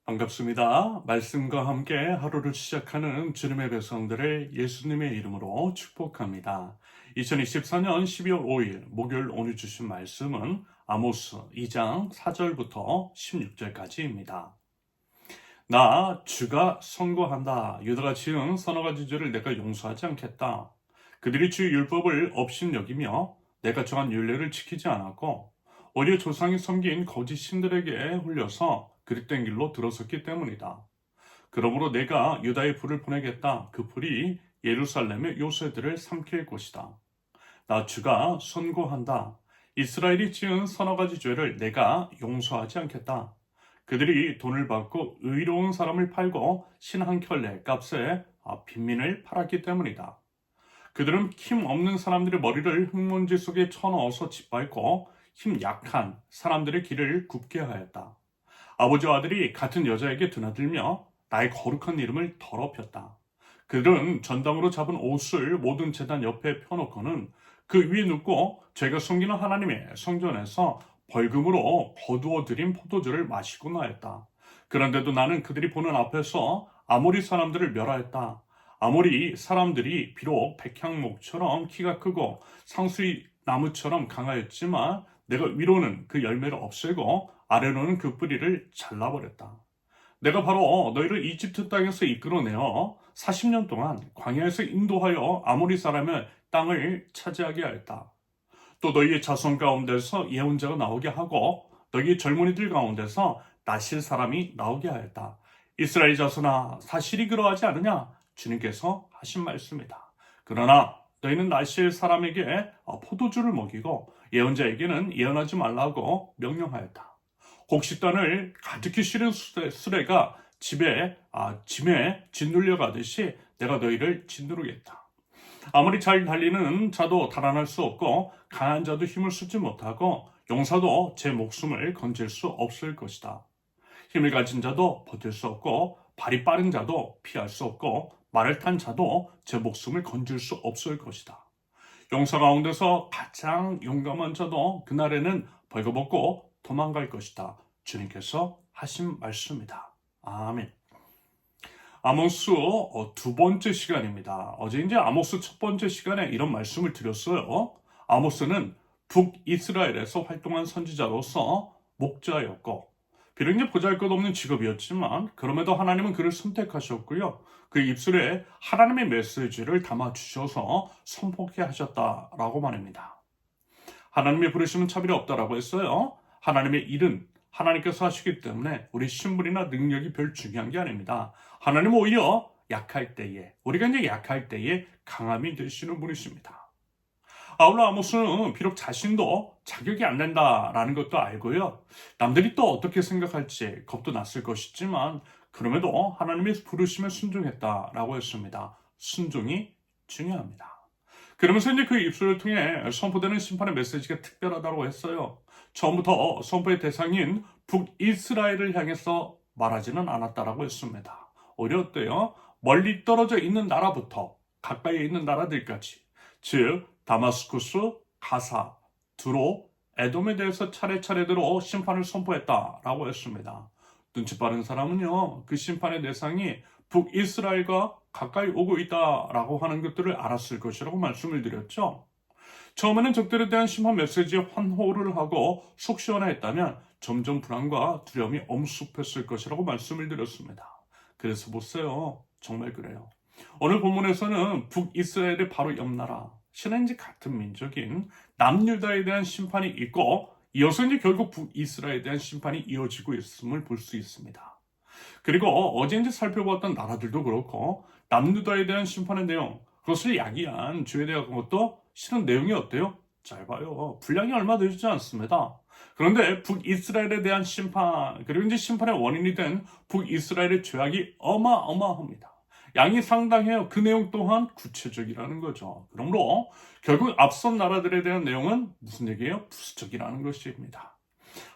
반갑습니다. 말씀과 함께 하루를 시작하는 주님의 백성들을 예수님의 이름으로 축복합니다. 2024년 12월 5일 목요일 오늘 주신 말씀은 아모스 2장 4절부터 16절까지입니다. 나 주가 선고한다. 유다가 지은 서너 가지 죄를 내가 용서하지 않겠다. 그들이 주 율법을 업신여기며 내가 정한 율례를 지키지 않았고 오히려 조상이 섬긴 거짓 신들에게 홀려서 그릇된 길로 들어섰기 때문이다. 그러므로 내가 유다의 불을 보내겠다. 그 불이 예루살렘의 요새들을 삼킬 것이다. 나 주가 선고한다. 이스라엘이 지은 서너 가지 죄를 내가 용서하지 않겠다. 그들이 돈을 받고 의로운 사람을 팔고 신 한 켤레 값에 빈민을 팔았기 때문이다. 그들은 힘 없는 사람들의 머리를 흙먼지 속에 쳐넣어서 짓밟고 힘 약한 사람들의 길을 굽게 하였다. 아버지와 아들이 같은 여자에게 드나들며 나의 거룩한 이름을 더럽혔다. 그들은 전당으로 잡은 옷을 모든 제단 옆에 펴놓고는 그 위에 눕고 제가 섬기는 하나님의 성전에서 벌금으로 거두어 들인 포도주를 마시고 나였다. 그런데도 나는 그들이 보는 앞에서 아모리 사람들을 멸하였다. 아모리 사람들이 비록 백향목처럼 키가 크고 상수리 나무처럼 강하였지만 내가 위로는 그 열매를 없애고 아래로는 그 뿌리를 잘라버렸다. 내가 바로 너희를 이집트 땅에서 이끌어내어 40년 동안 광야에서 인도하여 아모리 사람의 땅을 차지하게 하였다. 또 너희의 자손 가운데서 예언자가 나오게 하고 너희의 젊은이들 가운데서 나실 사람이 나오게 하였다. 이스라엘 자손아, 사실이 그러하지 않느냐? 주님께서 하신 말씀이다. 그러나 너희는 나실 사람에게 포도주를 먹이고 예언자에게는 예언하지 말라고 명령하였다. 곡식단을 가득히 실은 수레가 짐에 짓눌려 가듯이 내가 너희를 짓누르겠다. 아무리 잘 달리는 자도 달아날 수 없고 강한 자도 힘을 쓰지 못하고 용사도 제 목숨을 건질 수 없을 것이다. 힘을 가진 자도 버틸 수 없고 발이 빠른 자도 피할 수 없고 말을 탄 자도 제 목숨을 건질 수 없을 것이다. 용사 가운데서 가장 용감한 자도 그날에는 벌거벗고 도망갈 것이다. 주님께서 하신 말씀이다. 아멘. 아모스 두 번째 시간입니다. 어제 이제 아모스 첫 번째 시간에 이런 말씀을 드렸어요. 아모스는 북이스라엘에서 활동한 선지자로서 목자였고 비록 이제 보잘것없는 직업이었지만 그럼에도 하나님은 그를 선택하셨고요. 그 입술에 하나님의 메시지를 담아주셔서 선포케 하셨다라고 말합니다. 하나님의 부르심은 차별이 없다라고 했어요. 하나님의 일은 하나님께서 하시기 때문에 우리 신분이나 능력이 별 중요한 게 아닙니다. 하나님은 오히려 약할 때에, 우리가 이제 약할 때에 강함이 되시는 분이십니다. 아울러 아모스는 비록 자신도 자격이 안 된다라는 것도 알고요. 남들이 또 어떻게 생각할지 겁도 났을 것이지만 그럼에도 하나님의 부르심에 순종했다라고 했습니다. 순종이 중요합니다. 그러면서 이제 그 입술을 통해 선포되는 심판의 메시지가 특별하다고 했어요. 처음부터 선포의 대상인 북이스라엘을 향해서 말하지는 않았다라고 했습니다. 오히려 어때요? 멀리 떨어져 있는 나라부터 가까이 있는 나라들까지, 즉 다마스쿠스, 가사, 두로, 에돔에 대해서 차례차례대로 심판을 선포했다라고 했습니다. 눈치 빠른 사람은요, 그 심판의 대상이 북이스라엘과 가까이 오고 있다라고 하는 것들을 알았을 것이라고 말씀을 드렸죠. 처음에는 적들에 대한 심판 메시지에 환호를 하고 속 시원했다면 점점 불안과 두려움이 엄습했을 것이라고 말씀을 드렸습니다. 그래서 보세요. 정말 그래요. 오늘 본문에서는 북이스라엘의 바로 옆나라, 신행지 같은 민족인 남유다에 대한 심판이 있고 이어서 이제 결국 북이스라엘에 대한 심판이 이어지고 있음을 볼 수 있습니다. 그리고 어제 이제 살펴보았던 나라들도 그렇고 남유다에 대한 심판의 내용, 그것을 야기한 주에 대한 것도 실은 내용이 어때요? 짧아요. 분량이 얼마 되지 않습니다. 그런데 북이스라엘에 대한 심판, 그리고 이제 심판의 원인이 된 북이스라엘의 죄악이 어마어마합니다. 양이 상당해요. 그 내용 또한 구체적이라는 거죠. 그러므로 결국 앞선 나라들에 대한 내용은 무슨 얘기예요? 부수적이라는 것입니다.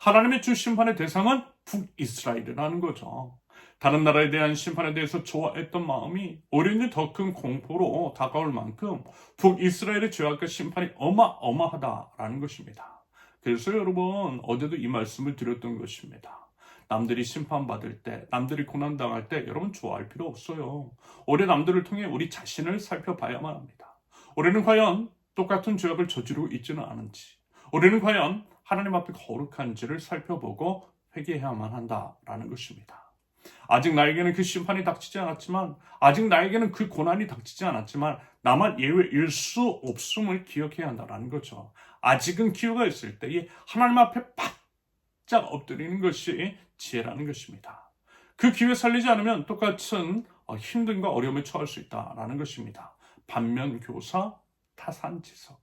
하나님의 주 심판의 대상은 북이스라엘이라는 거죠. 다른 나라에 대한 심판에 대해서 좋아했던 마음이 오히려 더 큰 공포로 다가올 만큼 북이스라엘의 죄악과 심판이 어마어마하다라는 것입니다. 그래서 여러분 어제도 이 말씀을 드렸던 것입니다. 남들이 심판받을 때, 남들이 고난당할 때 여러분 좋아할 필요 없어요. 올해 남들을 통해 우리 자신을 살펴봐야만 합니다. 올해는 과연 똑같은 죄악을 저지르고 있지는 않은지, 올해는 과연 하나님 앞에 거룩한지를 살펴보고 회개해야만 한다라는 것입니다. 아직 나에게는 그 심판이 닥치지 않았지만, 아직 나에게는 그 고난이 닥치지 않았지만 나만 예외일 수 없음을 기억해야 한다는 거죠. 아직은 기회가 있을 때에 하나님 앞에 바짝 엎드리는 것이 지혜라는 것입니다. 그 기회 살리지 않으면 똑같은 힘듦과 어려움에 처할 수 있다는 것입니다. 반면교사, 타산지석.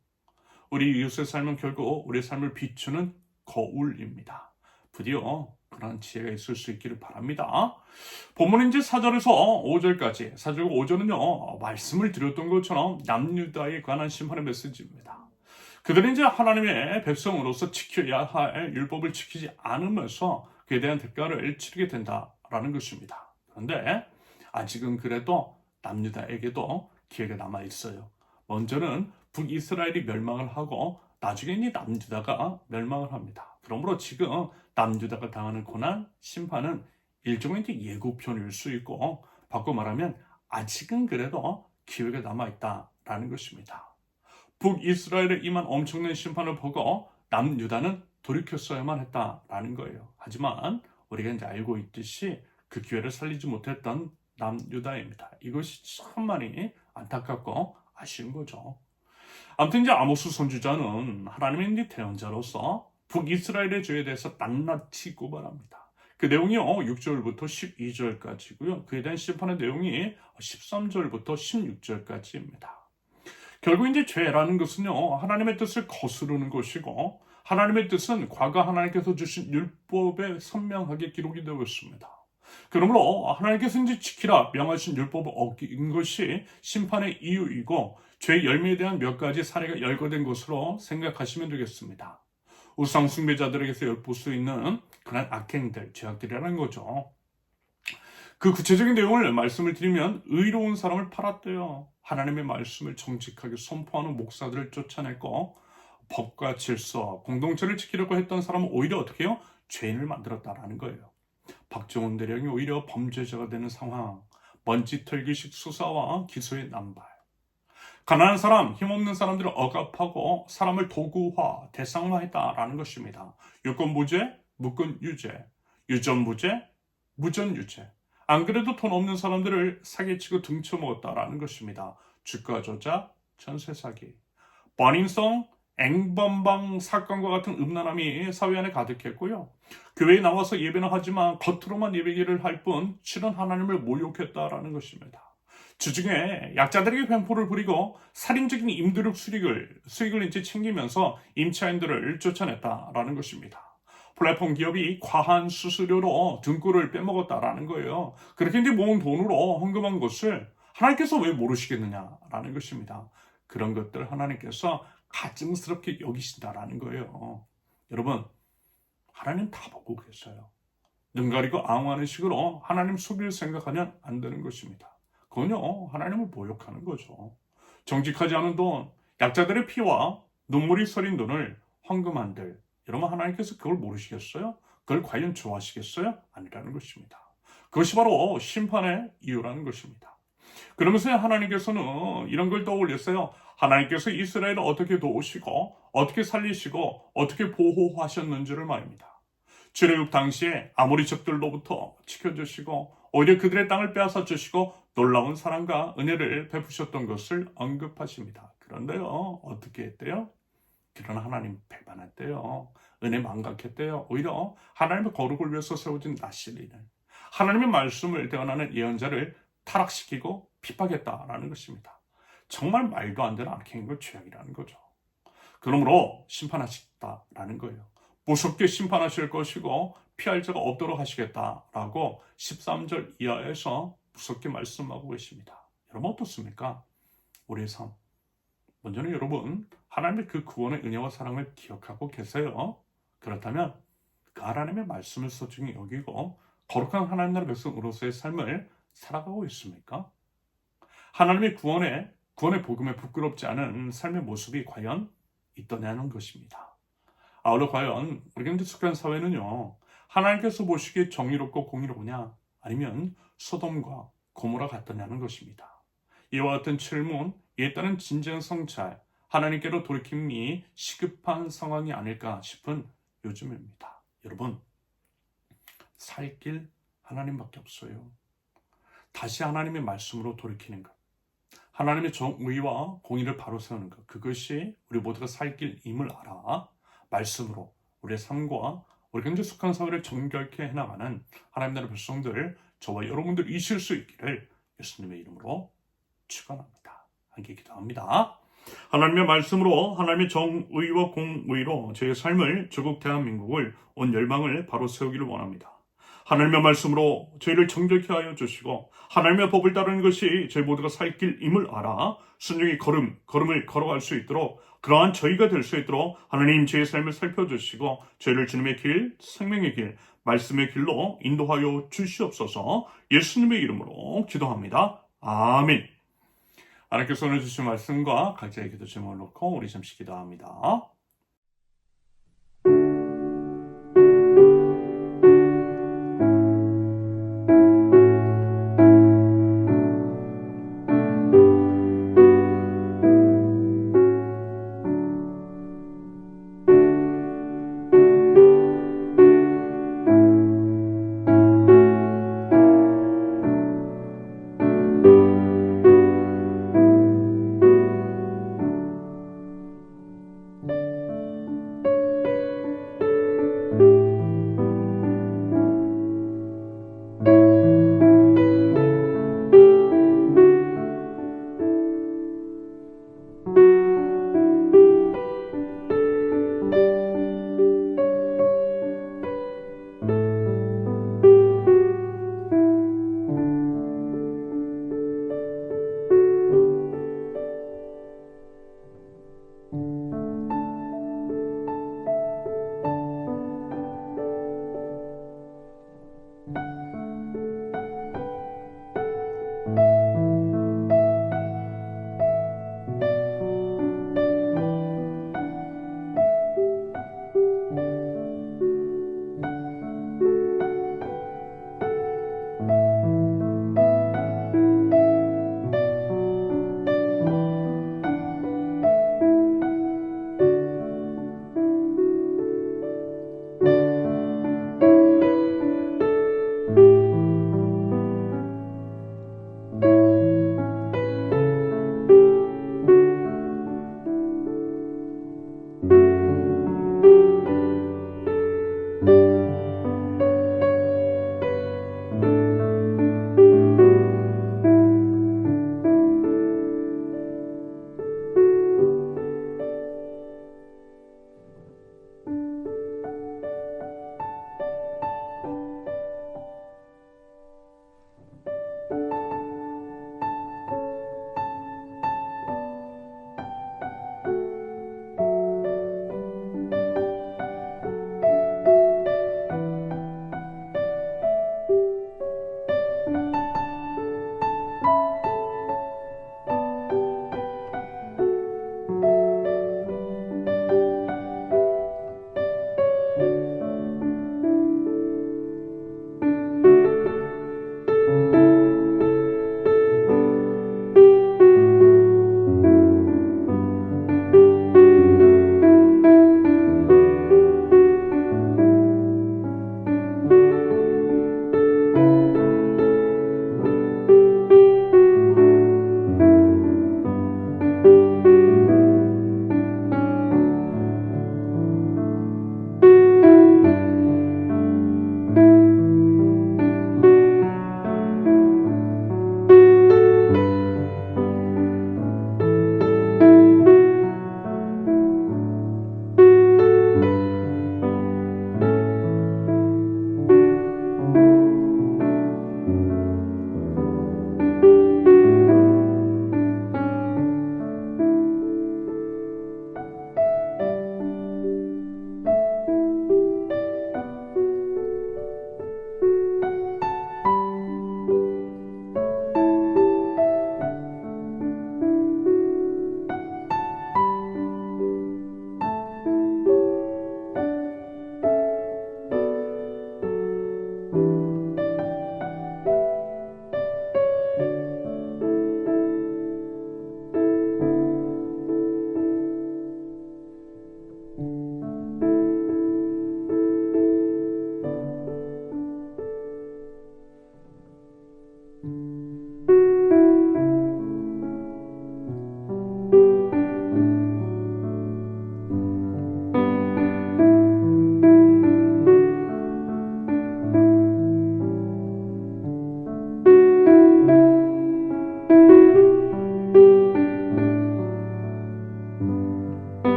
우리 이웃의 삶은 결국 우리의 삶을 비추는 거울입니다. 부디어 그런 지혜가 있을 수 있기를 바랍니다. 본문 이제 4절에서 5절까지, 4절과 5절은요, 말씀을 드렸던 것처럼 남유다에 관한 심판의 메시지입니다. 그들은 이제 하나님의 백성으로서 지켜야 할 율법을 지키지 않으면서 그에 대한 대가를 치르게 된다라는 것입니다. 그런데 아직은 그래도 남유다에게도 기회가 남아 있어요. 먼저는 북이스라엘이 멸망을 하고 나중에 이 남유다가 멸망을 합니다. 그러므로 지금 남유다가 당하는 고난, 심판은 일종의 예고편일 수 있고, 바꿔 말하면 아직은 그래도 기회가 남아있다라는 것입니다. 북이스라엘에 임한 엄청난 심판을 보고 남유다는 돌이켰어야만 했다라는 거예요. 하지만 우리가 이제 알고 있듯이 그 기회를 살리지 못했던 남유다입니다. 이것이 참 많이 안타깝고 아쉬운 거죠. 아무튼 이제 아모스 선지자는 하나님의 이제 대언자로서 북이스라엘의 죄에 대해서 낱낱이 고발합니다. 그 내용이요 6절부터 12절까지고요. 그에 대한 심판의 내용이 13절부터 16절까지입니다. 결국 이제 죄라는 것은요 하나님의 뜻을 거스르는 것이고, 하나님의 뜻은 과거 하나님께서 주신 율법에 선명하게 기록이 되어 있습니다. 그러므로 하나님께서 이제 지키라 명하신 율법을 어긴 것이 심판의 이유이고, 죄의 열매에 대한 몇 가지 사례가 열거된 것으로 생각하시면 되겠습니다. 우상 숭배자들에게서 엿볼 수 있는 그런 악행들, 죄악들이라는 거죠. 그 구체적인 내용을 말씀을 드리면, 의로운 사람을 팔았대요. 하나님의 말씀을 정직하게 선포하는 목사들을 쫓아냈고, 법과 질서, 공동체를 지키려고 했던 사람은 오히려 어떻게 해요? 죄인을 만들었다라는 거예요. 박정훈 대령이 오히려 범죄자가 되는 상황, 먼지털기식 수사와 기소의 남발. 가난한 사람, 힘없는 사람들을 억압하고 사람을 도구화, 대상화했다라는 것입니다. 유권무죄, 무권유죄, 유전무죄, 무전유죄. 안 그래도 돈 없는 사람들을 사기치고 등쳐먹었다라는 것입니다. 주가 조작, 전세 사기. 번인성, 앵번방 사건과 같은 음란함이 사회 안에 가득했고요. 교회에 나와서 예배는 하지만 겉으로만 예배기를 할 뿐 실은 하나님을 모욕했다라는 것입니다. 주중에 약자들에게 횡포를 부리고 살인적인 임대료 수익을 이제 챙기면서 임차인들을 쫓아냈다라는 것입니다. 플랫폼 기업이 과한 수수료로 등골을 빼먹었다라는 거예요. 그렇게 이제 모은 돈으로 헌금한 것을 하나님께서 왜 모르시겠느냐라는 것입니다. 그런 것들 하나님께서 가증스럽게 여기신다라는 거예요. 여러분, 하나님 다 보고 계셔요. 눈 가리고 앙호하는 식으로 하나님 속일 생각하면 안 되는 것입니다. 그건요, 하나님을 모욕하는 거죠. 정직하지 않은 돈, 약자들의 피와 눈물이 서린 돈을 헌금한들, 여러분 하나님께서 그걸 모르시겠어요? 그걸 과연 좋아하시겠어요? 아니라는 것입니다. 그것이 바로 심판의 이유라는 것입니다. 그러면서 하나님께서는 이런 걸 떠올렸어요. 하나님께서 이스라엘을 어떻게 도우시고, 어떻게 살리시고, 어떻게 보호하셨는지를 말입니다. 출애굽 당시에 아모리 적들로부터 지켜주시고, 오히려 그들의 땅을 빼앗아 주시고 놀라운 사랑과 은혜를 베푸셨던 것을 언급하십니다. 그런데요, 어떻게 했대요? 그런 하나님 배반했대요. 은혜 망각했대요. 오히려 하나님의 거룩을 위해서 세워진 나실리는 하나님의 말씀을 대언하는 예언자를 타락시키고 핍박했다라는 것입니다. 정말 말도 안 되는 악행과 죄악이라는 거죠. 그러므로 심판하시겠다라는 거예요. 무섭게 심판하실 것이고 피할 자가 없도록 하시겠다라고 13절 이하에서 무섭게 말씀하고 계십니다. 여러분 어떻습니까? 우리의 삶. 먼저는 여러분 하나님의 그 구원의 은혜와 사랑을 기억하고 계세요. 그렇다면 그 하나님의 말씀을 소중히 여기고 거룩한 하나님 나라 백성으로서의 삶을 살아가고 있습니까? 하나님의 구원의 복음에 부끄럽지 않은 삶의 모습이 과연 있더냐는 것입니다. 아울러 과연 우리 현재 속한 사회는요, 하나님께서 보시기에 정의롭고 공의로우냐? 아니면 소돔과 고모라 같더냐는 것입니다. 이와 같은 질문, 이에 따른 진지한 성찰, 하나님께로 돌이킴이 시급한 상황이 아닐까 싶은 요즘입니다. 여러분, 살 길 하나님밖에 없어요. 다시 하나님의 말씀으로 돌이키는 것, 하나님의 정의와 공의를 바로 세우는 것, 그것이 우리 모두가 살 길임을 알아 말씀으로 우리의 삶과 우리 현재 속한 사회를 정결케 해나가는 하나님 나라의 백성들, 저와 여러분들 이실 수 있기를 예수님의 이름으로 축원합니다. 함께 기도합니다. 하나님의 말씀으로 하나님의 정의와 공의로 제 삶을, 조국 대한민국을, 온 열방을 바로 세우기를 원합니다. 하나님의 말씀으로 저희를 정결케 하여 주시고 하나님의 법을 따르는 것이 저희 모두가 살 길임을 알아 순종의 걸음을 걸어갈 수 있도록, 그러한 저희가 될 수 있도록 하나님 저의 삶을 살펴주시고 저희를 주님의 길, 생명의 길, 말씀의 길로 인도하여 주시옵소서. 예수님의 이름으로 기도합니다. 아멘. 하나님께서 오늘 주신 말씀과 각자의 기도 제목을 놓고 우리 잠시 기도합니다.